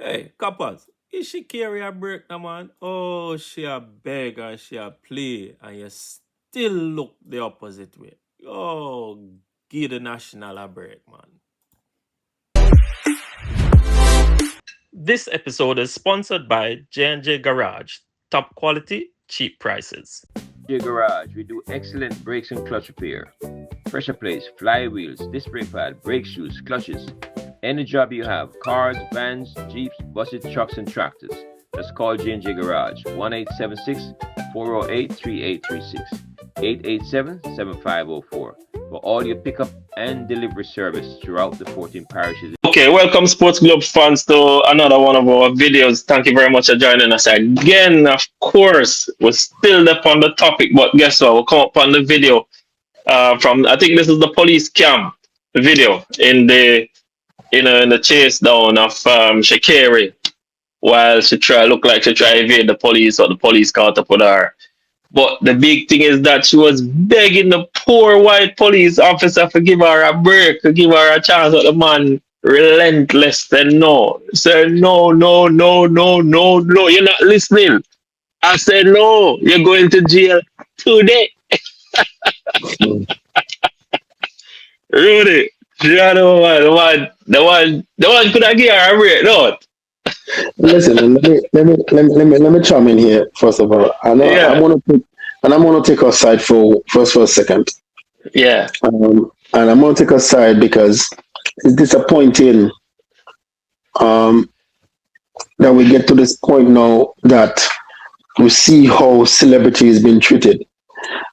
Hey, coppers, is she carry a break now, man? Oh, she a beg and she a play, and you still look the opposite way. Oh, give the national a break, man. This episode is sponsored by J&J Garage. Top quality, cheap prices. Garage, we do excellent brakes and clutch repair. Pressure plates, flywheels, disc brake pad, brake shoes, clutches. Any job you have, cars, vans, jeeps, buses, trucks, and tractors. Just call J&J Garage, 1-876-408-3836, 887-7504 for all your pickup and delivery service throughout the 14 parishes. Okay, welcome SportGlobe fans to another one of our videos. Thank you very much for joining us again. Of course, we're still up on the topic, but guess what? We'll come up on the video from, I think this is the police cam video in the in the chase down of Sha'Carri while she look like she try to evade the police or the police caught up with her. But the big thing is that she was begging the poor white police officer to give her a break, to give her a chance. But the man relentless said no. Said no, no, no, no, no, no. You're not listening. I said no. You're going to jail today. Rudy, the one could have given her a break, no? Listen, let me chime in here first of all. I'm gonna take our side for a second. Yeah. And I'm gonna take our side because it's disappointing that we get to this point now that we see how celebrity is being treated.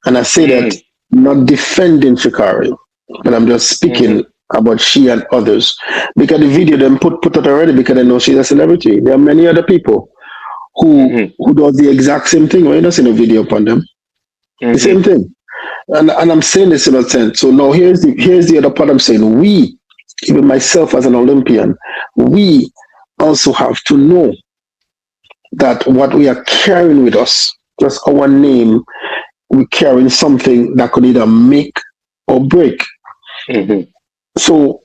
And I say that not defending Sha'Carri, but I'm just speaking about she and others. Because the video them put it already because they know she's a celebrity. There are many other people who does the exact same thing. When you don't see no video upon them. The same thing. And I'm saying this in a sense. So now here's the other part I'm saying. We, even myself as an Olympian, we also have to know that what we are carrying with us, just our name, we're carrying something that could either make or break. So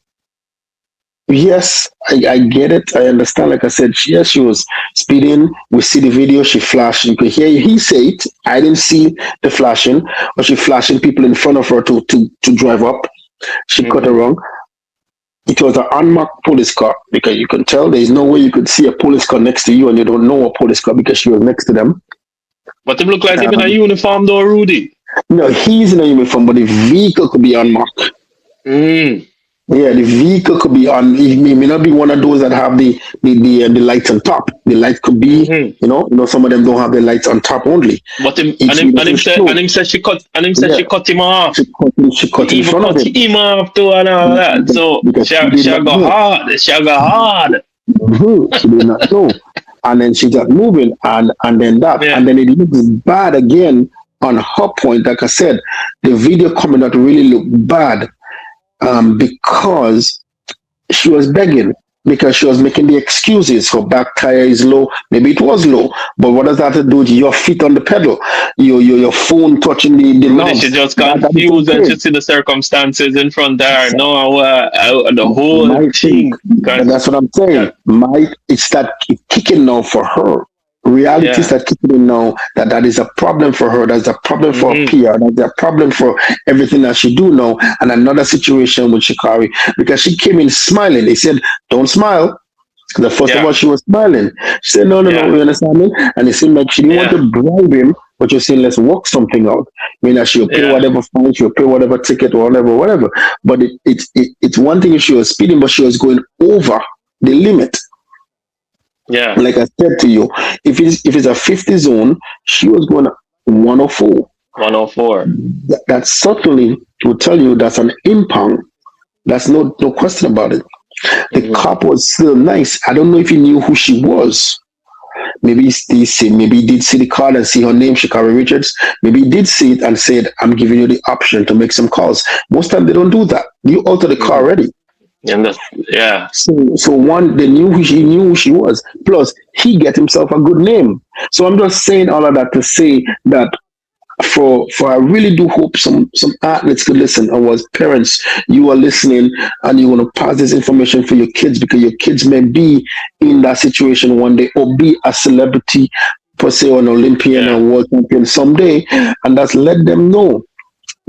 yes, I get it. I understand. Like I said, yes, she was speeding. We see the video. She flashed. You could hear he say it. I didn't see the flashing, but she flashing people in front of her to drive up. She cut her wrong. It was an unmarked police car because you can tell there's no way you could see a police car next to you and you don't know a police car because she was next to them. But it looked like him in a uniform though, Rudy. No, he's in a uniform, but the vehicle could be unmarked. Yeah, the vehicle could be on. It may not be one of those that have the lights on top. The light could be, you know, some of them don't have the lights on top only. But him said she cut him off. She cut in front of him. Him off too and all that. So she go hard. She go hard. She did not know, and then she got moving, and then that, and then it looks bad again on her point. Like I said, the video coming out really looked bad. Because she was begging, because she was making the excuses. Her back tire is low. Maybe it was low, but what does that have to do with your feet on the pedal? Your phone touching the knob? She just confused and she see the circumstances in front of her. No, the whole thing. That's what I'm saying. It's that kicking now for her. Reality is that kicking in now that is a problem for her. That's a problem for her PR. That's a problem for everything that she do now. And another situation with Sha'Carri because she came in smiling. They said, "Don't smile." The first of all, she was smiling. She said, "No, you understand me?" And it seemed like she didn't want to bribe him, but you're saying, "Let's work something out." I mean, that she'll pay whatever fine, she'll pay whatever ticket, or whatever. But it's one thing if she was speeding, but she was going over the limit. Yeah. Like I said to you, if it's a 50 zone, she was going 104. 104. That certainly will tell you that's an impound. That's no question about it. The cop was still nice. I don't know if he knew who she was. Maybe he did see the card and see her name, Sha'Carri Richardson. Maybe he did see it and said, "I'm giving you the option to make some calls." Most time they don't do that. You alter the car already. So one, he knew who she was. Plus, he get himself a good name. So I'm just saying all of that to say that I really do hope some athletes could listen, or as parents you are listening and you want to pass this information for your kids, because your kids may be in that situation one day, or be a celebrity per se, or an Olympian or Yeah. world champion someday, and that's let them know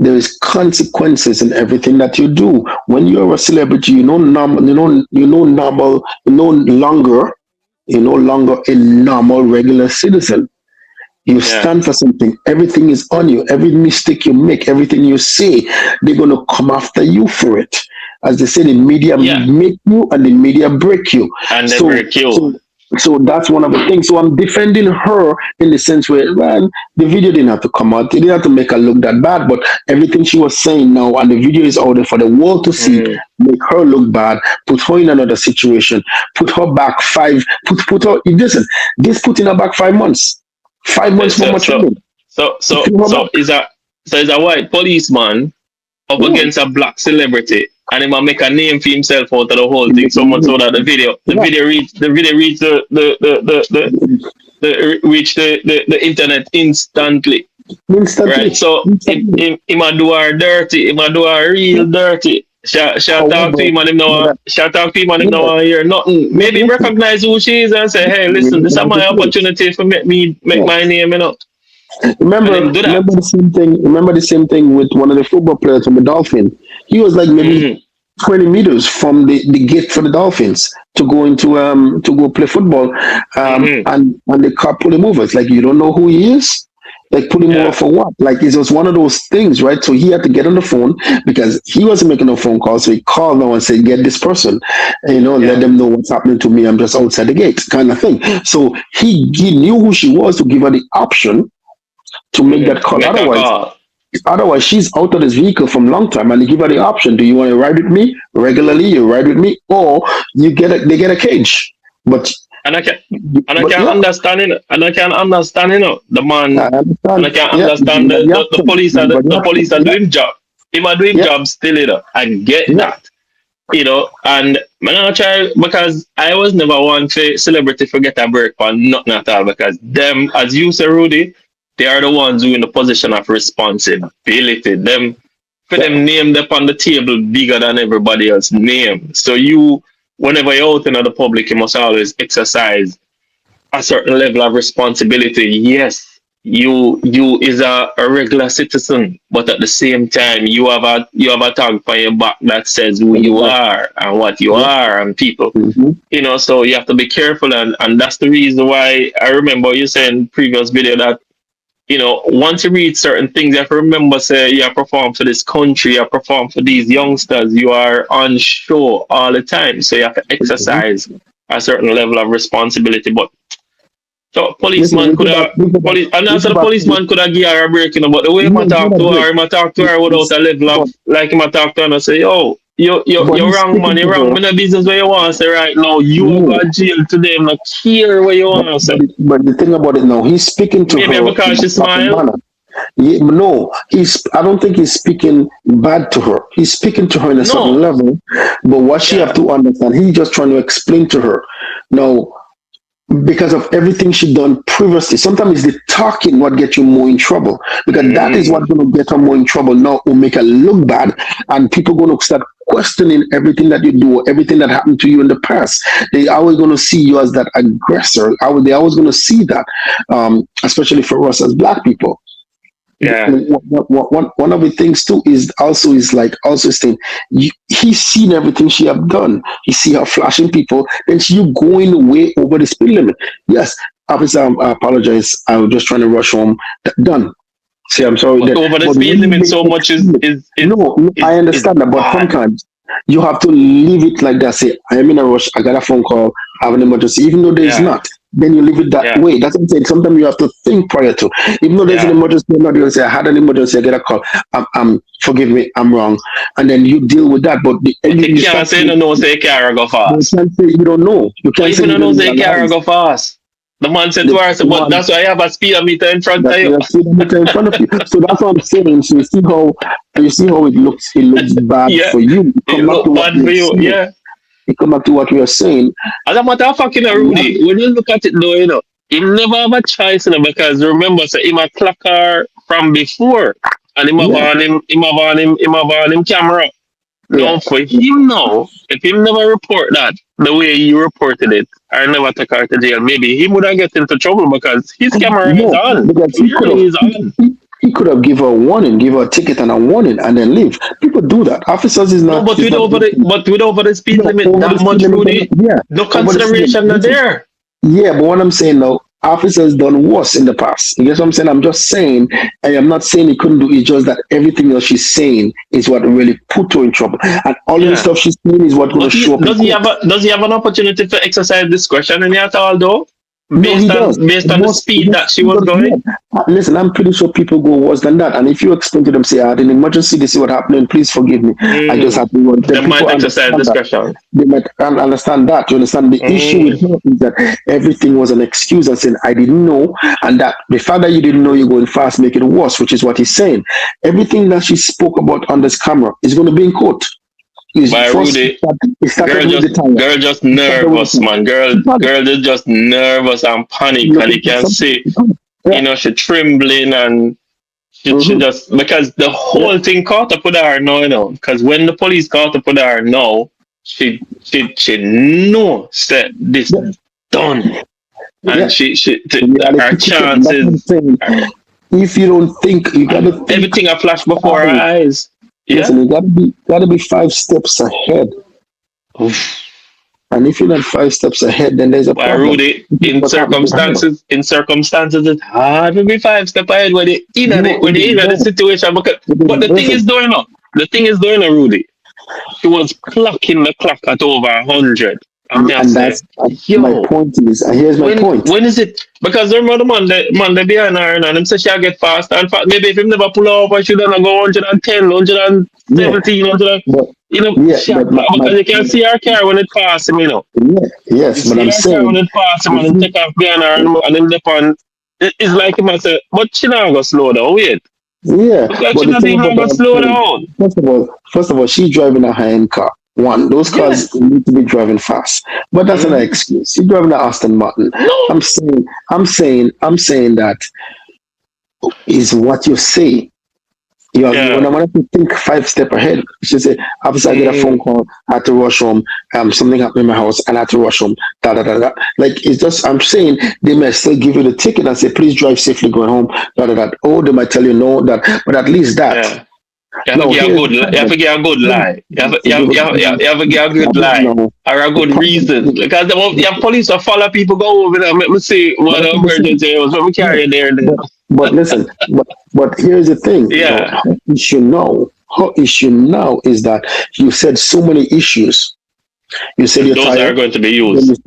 there is consequences in everything that you do. When you're a celebrity, you're no longer a normal regular citizen. You Yeah. stand for something. Everything is on you. Every mistake you make, everything you say, they're gonna come after you for it. As they say, the media Yeah. make you and the media break you. And they So, break you. so that's one of the things. So I'm defending her in the sense where, man, the video didn't have to come out. They didn't have to make her look that bad. But everything she was saying now, and the video is out there for the world to see, Mm. make her look bad, put her in another situation, put her back put her. Listen, this putting her back 5 months. 5 months for So my so training. so so Put her so back. is a white policeman up Yeah. against a black celebrity, and he might make a name for himself out of the whole thing. So much so that Yeah. the video reached the internet instantly. Right? Instantly. So Instantly. he might do her dirty, he might do her real dirty. Shall talk to However, him and him now but shall talk to him and him yeah, now hear nothing. yeah, Maybe listen, recognize who she is and say, hey, we listen, this is recognize my the place. opportunity to make Yeah. my name, And him Remember, do that. remember the same thing. Remember the same thing with one of the football players from the Dolphin. He was like maybe Mm-hmm. 20 meters from the gate for the Dolphins to go to go play football, Mm-hmm. and the cop pulled him over. It's like, you don't know who he is. Like, pull him over Yeah. for what? Like, it was one of those things, right? So he had to get on the phone because he wasn't making no phone call. So he called now and said, "Get this person, and, let Yeah. them know what's happening to me. I'm just outside the gate," kind of thing. So he knew who she was to give her the option to make that Mm-hmm. call. Make a Otherwise, call. she's out of this vehicle from long time, and they give her the option: do you want to ride with me regularly? You ride with me, or they get a cage. But And I can and I but can yeah, understand it. And I can understand, the I man, and I understand. can Yeah, you understand give her the the option. police You are give her the the option. police are Yeah, doing job. Him are doing yeah, job still, I get yeah. that. And man, I try because I was never one for celebrity forget a break for nothing at all, because them, as you say, Rudy, they are the ones who in the position of responsibility. Them for Yeah. them name them on the table bigger than everybody else name. So you, whenever you're out in the public, you must always exercise a certain level of responsibility. Yes, you is a regular citizen, but at the same time, you have a tag on your back that says who you Exactly. are and what you Yeah. are, and people. Mm-hmm. So you have to be careful, and that's the reason why I remember you saying previous video that, once you read certain things, you have to remember, say, you perform for this country, you perform for these youngsters, you are on show all the time. So you have to Mm-hmm. exercise a certain level of responsibility. But so Listen, policeman could have and we also go the back to policeman could have give her a break, but the way no, him a it's talk not a to break. her, him a talk to her without It's, a level but of, like, him a talk to her and say, yo, but you're he's wrong, man, speaking you're to wrong. her. Me no business where you want to say right now. You are No, going to jail today. I'm not care where you want to say. but the thing about it now, he's speaking to Maybe her in because a she proper smile. manner. No, I don't think he's speaking bad to her. He's speaking to her in a certain No. level, but what she have Yeah. to understand, he's just trying to explain to her. Now, because of everything she done previously. Sometimes it's the talking what get you more in trouble, because that is Mm. what's going to get her more in trouble now, will make her look bad, and people going to start questioning everything that you do, everything that happened to you in the past. They always going to see you as that aggressor. They always going to see that, especially for us as black people. Yeah. One of the things too is like also saying he's seen everything she have done. He see her flashing people, and she you going way over the speed limit. Yes, officer, I apologize. I was just trying to rush home. Done. Say I'm sorry. But over the But speed when you limit make so much excuse, no, no, I is understand that, but bad. sometimes you have to leave it like that. Say, I am in a rush. I got a phone call. I have an emergency. Even though there's Yeah. not, then you leave it that Yeah. way. That's what I'm saying. Sometimes you have to think prior to. Even though there's an Yeah. emergency, you're not going to say, I had an emergency. I get a call. Forgive me. I'm wrong. And then you deal with that. But But you you can't start say to, no say car go you fast. can't say you don't know. You But can't say even you no don't say car realize go fast. The man said to the her, but one that's why I have a speedometer in front of that you. you have speedometer in front of you. So that's what I'm saying. So you see how it looks. It looks bad Yeah. for you. You It come back to look what bad we for are you. saying. Yeah. You come back to what we are saying. As a matter of fact, You have Rudy, when you look at it though, he never have a choice, because remember, say, him a clock her from before. And Yeah, him have on him camera. yeah. Now for him now, if him never report that the way you reported it, or never take her to jail, maybe he would have get into trouble because his camera is No, on. because Clearly is on. he could have give her a warning, give her a ticket and a warning, and then leave. People do that. Officers No, but is with not over the speed no limit over the that speed much, limit. Rudy, Yeah, no over the speed limit. consideration not Listen, there. yeah, but what I'm saying now, officers done worse in the past. You guess what I'm saying? I'm just saying, I am not saying he couldn't do it, it's just that everything else she's saying is what really put her in trouble. And all of the Yeah. stuff she's saying is what's going to But show up in court. does he have an opportunity to exercise discretion in it at all though? No, he does. Based on the speed that she was Yeah. going? Listen, I'm pretty sure people go worse than that. And if you explain to them, say, I didn't emergency, this is what happened, please forgive me. I just Mm. have to run. They Then might people exercise understand that. discretion. They might understand that. You understand the issue with Mm. her is that everything was an excuse and saying, I didn't know. And that the fact that you didn't know you're going fast make it worse, which is what he's saying. Everything that she spoke about on this camera is going to be in court. Is By first Rudy, it started with the tire. girl just It started with nervous, the man. tire. Girl is just nervous and panic, and Looking you for can something. see, Yeah. she trembling and she Mm-hmm. just because the Yeah. whole thing caught up with her now, Because when the police caught up with her now, she knows that this Yeah. done, and Yeah. her Reality check. That's what I'm chances, saying. If you don't think, you gotta think. everything a flash before her Sorry. eyes. Yeah. Listen, you gotta be 5 steps ahead. Oof. And if you're not 5 steps ahead, then there's a Why, problem. Rudy, This is what happened to her. in circumstances, it's hard to be 5 step ahead No, when they in the no, situation. But the thing listen. is doing up. The thing is doing, Rudy. She was clocking the clock at over 100. I'm And just saying, that's my yo, point is, and here's my point. when is it? Because remember the man they behind her and him say she'll get faster. In fact, maybe if him never pull over, she don't go 110, Yeah, 117, 100. but yeah, She but because you can see her car when it passes him. yeah, You yes, but see I'm her car when saying it passes him if and him you take off behind her and him dip on. It's like him I say, but she not go slow down. Wait, yeah, look like she but the not thing even about go what I'm slow saying, down. first of all, she's driving a high-end car. One, those cars Yes, need to be driving fast, but that's not an mm, excuse. She's driving an Aston Martin. no, I'm saying that is what you say. When yeah, I want to think 5 step ahead, she say, "Officer, I get a phone mm, call. I had to rush home. Something happened in my house, and I had to rush home." Da da da da. Like it's just, I'm saying they may still give you the ticket and say, "Please drive safely going home." Da da da. Or they might tell you no, that, but at least that. yeah. You have to No, give a here's the good. You have problem. to give a good Here's lie. to give a You have to give a the good problem lie now. or a The good problem reason is, because the police will follow people go over there. Let me see but what that's the what I'm saying. emergency was. Let me Yeah, carry you there. Then. but listen, but here's the thing. Yeah. Her issue now is that you said so many issues. You said your Those tire, are going to be then used.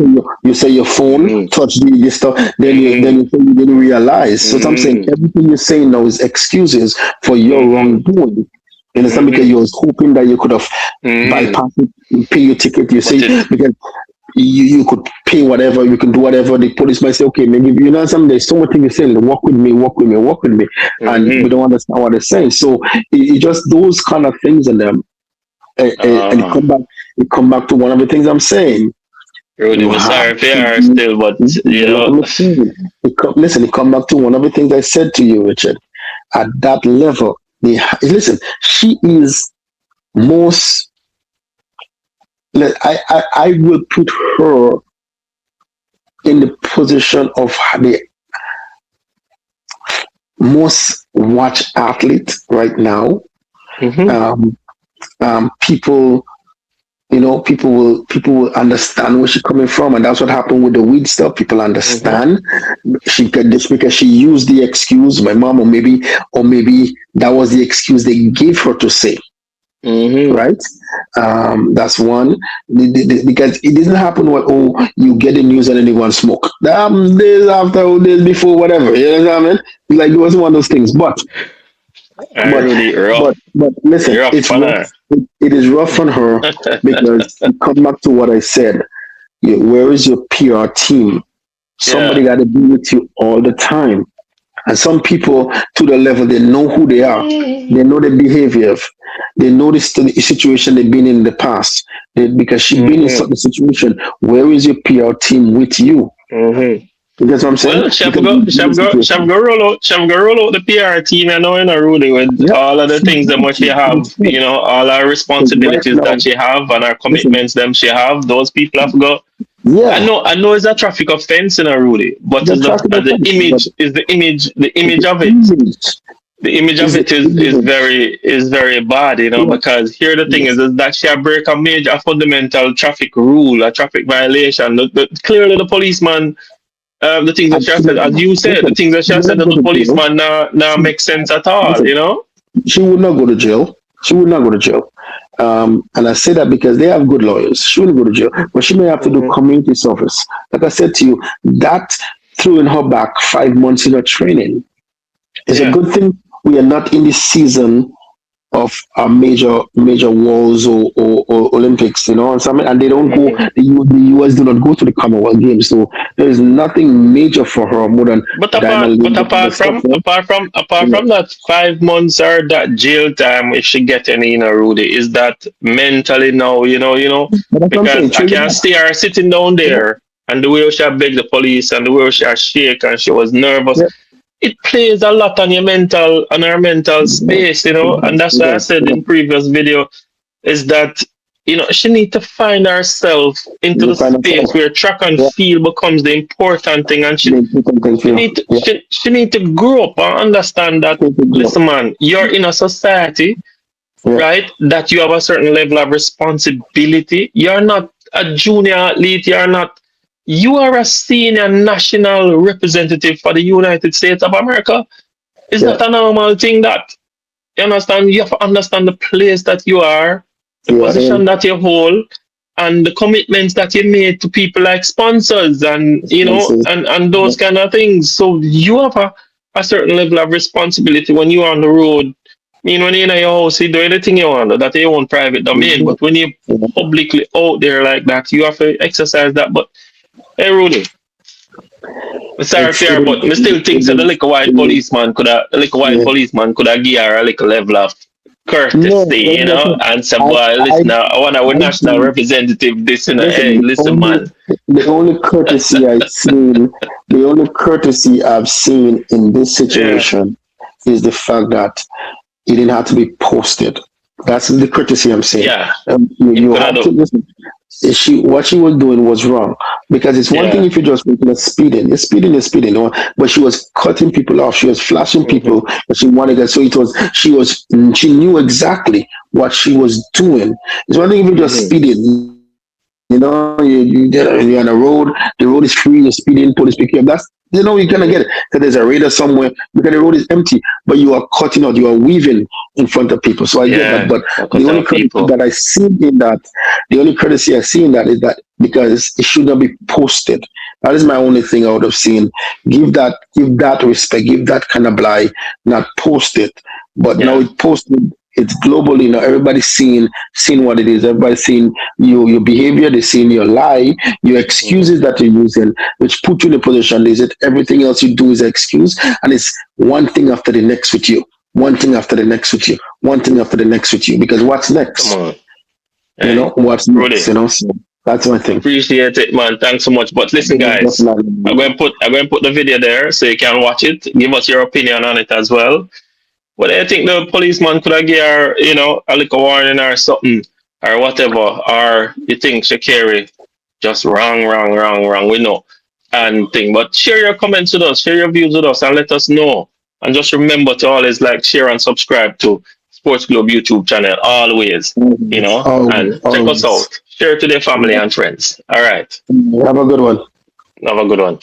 you say your phone Mm-hmm. touched the stuff, then Mm-hmm. you say you didn't realize. So I'm saying Mm-hmm. everything you're saying now is excuses for your Mm-hmm. wrongdoing. You understand? Because Mm-hmm. you was hoping that you could have Mm-hmm. bypassed it, and pay your ticket. You say But it. because you could pay whatever, you can do whatever. The police might say, okay, maybe you know something. There's so much thing you're saying. Walk with me, walk with me, walk with me, and we Mm-hmm. don't understand what they're saying. So it just those kind of things, and Uh-huh. it come back to one of the things I'm saying. Rudy, You I'm have sorry for to her be, still, but you know what I'm saying. Listen, it come back to one of the things I said to you, Richard. At that level, listen. She is most. I will put her in the position of the most watched athlete right now. mm-hmm. Um, people, people will understand where she's coming from, and that's what happened with the weed stuff. People Mm-hmm. understand she got this because she used the excuse, my mom, or maybe that was the excuse they gave her to say. Mm-hmm. Right? That's one. Because it didn't happen what, oh, you get the news and then you want to smoke. Days after, or days before, whatever. You know what I mean? Like it wasn't one of those things. But Rudy, rough. but listen, Rough it's for rough. her. It is rough on her because it come back to what I said. Where is your PR team? Somebody Yeah. got to be with you all the time. And some people, to the level, they know who they are. They know the behavior. They know the situation they've been in the past. Because she's been in Mm-hmm. such a situation. Where is your PR team with you? Mm-hmm. That's what I'm saying. Well, Because of the situation. Chef go roll out the PR team, you know, in a Rudy with Yeah. all of the things that much she have, you know, all our Because right responsibilities now, that she have and our listen, commitments them she have. Those people have got. yeah, I know it's a traffic offense in a Rudy, but the is traffic the offense, but image is the it's image the of it. image. The image of Is the it image. is very bad, you know, Yeah. because here the thing Yes. is that she a break a major fundamental traffic rule, a traffic violation. Clearly, the policeman, the things that she has said, as Absolutely. you said, the Listen, things that she she has will said not to go the to jail. policeman now She, make sense at all, you listen, know? she would not go to jail. She would not go to jail. And I say that because they have good lawyers. She wouldn't go to jail, but she may have to do Hmm. community service. Like I said to you, that threw in her back 5 months in her training. It's a Yeah. good thing we are not in this season of major wars or Olympics, you know, and something, and they don't go. Hmm. The US do not go to the Commonwealth Games, so there is nothing major for her more than Diamond But League and the stuff. Yeah, apart yeah. from that 5 months or that jail time, if she get any, you know, Rudy, is that mentally now, But that's what I'm because saying. I Trade it can back. see her sitting down Yeah, there and the way she begged the police and the way she shake and she was nervous. yeah, It plays a lot on on our mental space, you know, and that's it why I does. said in previous video is that she need to find herself into You the find space yourself. where track and Yeah, field becomes the important thing, and they do something for you. Yeah, she need to grow up and understand that. take it go. Listen, man, you're in a society, Yeah, right? That you have a certain level of responsibility. You're not a junior athlete. You're not. You are a senior national representative for the United States of America. It's yeah, not a normal thing that you understand. You have to understand the place that you are, the yeah. position that you hold, and the commitments that you made to people like sponsors and Responses. and Yeah, those kind of things. So you have a certain level of responsibility when you're on the road. When you're in your house, you do anything you want. That's your own private domain. mhm, But when you're yeah. publicly out there like that, you have to exercise that. But hey, Rudy, I'm sorry It's for it her, is but I still think that it is the little white yeah. policeman could have give her a little level of No, courtesy, that's what and say, I boy, I listen, I want our I national see. representative this, Listen, hey, listen, man. the only courtesy I've seen, the only courtesy I've seen in this Yeah. situation is the fact that it didn't have to be posted. That's the courtesy I'm saying. Yeah. Him You could have have to do. listen. What she was doing was wrong because it's one thing Yeah. if you're just making a speeding, you're speeding, but she was cutting people off, she was flashing Hmm. people, but she wanted to. So it was she knew exactly what she was doing. It's one thing if you're just Hmm. speeding, you're on the road, the road is free, you're speeding, police pick you up. That's you're gonna get it. Hmm. So there's a radar somewhere because the road is empty, but you are cutting out, you are weaving in front of people. So I get that. Yeah. But I the cut only off courtesy people. that I see in that, the only courtesy I see in that is that because it should not be posted. That is my only thing I would have seen. Give that respect, give that kind of lie, not post it. But now Yeah. it posted. It's globally now. Everybody's seeing what it is. Everybody's seeing your behavior. They're seeing your lie, your Hmm. excuses that you're using, which put you in a position. Is it everything else you do is an excuse, and it's one thing after the next with you, one thing after the next with you, one thing after the next with you. Because what's Come next? on. Hey, What's next? Rudy. So that's my thing. Appreciate it, man. Thanks so much. But listen, Just guys, like, I'm going to put the video there so you can watch it. Give us your opinion on it as well. But I think the policeman could have given her, a little warning or something or whatever. Or you think Sha'Carri just wrong. We know and thing. But share your comments with us, share your views with us, and let us know. And just remember to always like, share, and subscribe to Sports Globe YouTube channel always. And check us always. out. Share to their family and friends. All right. Have a good one. Have a good one.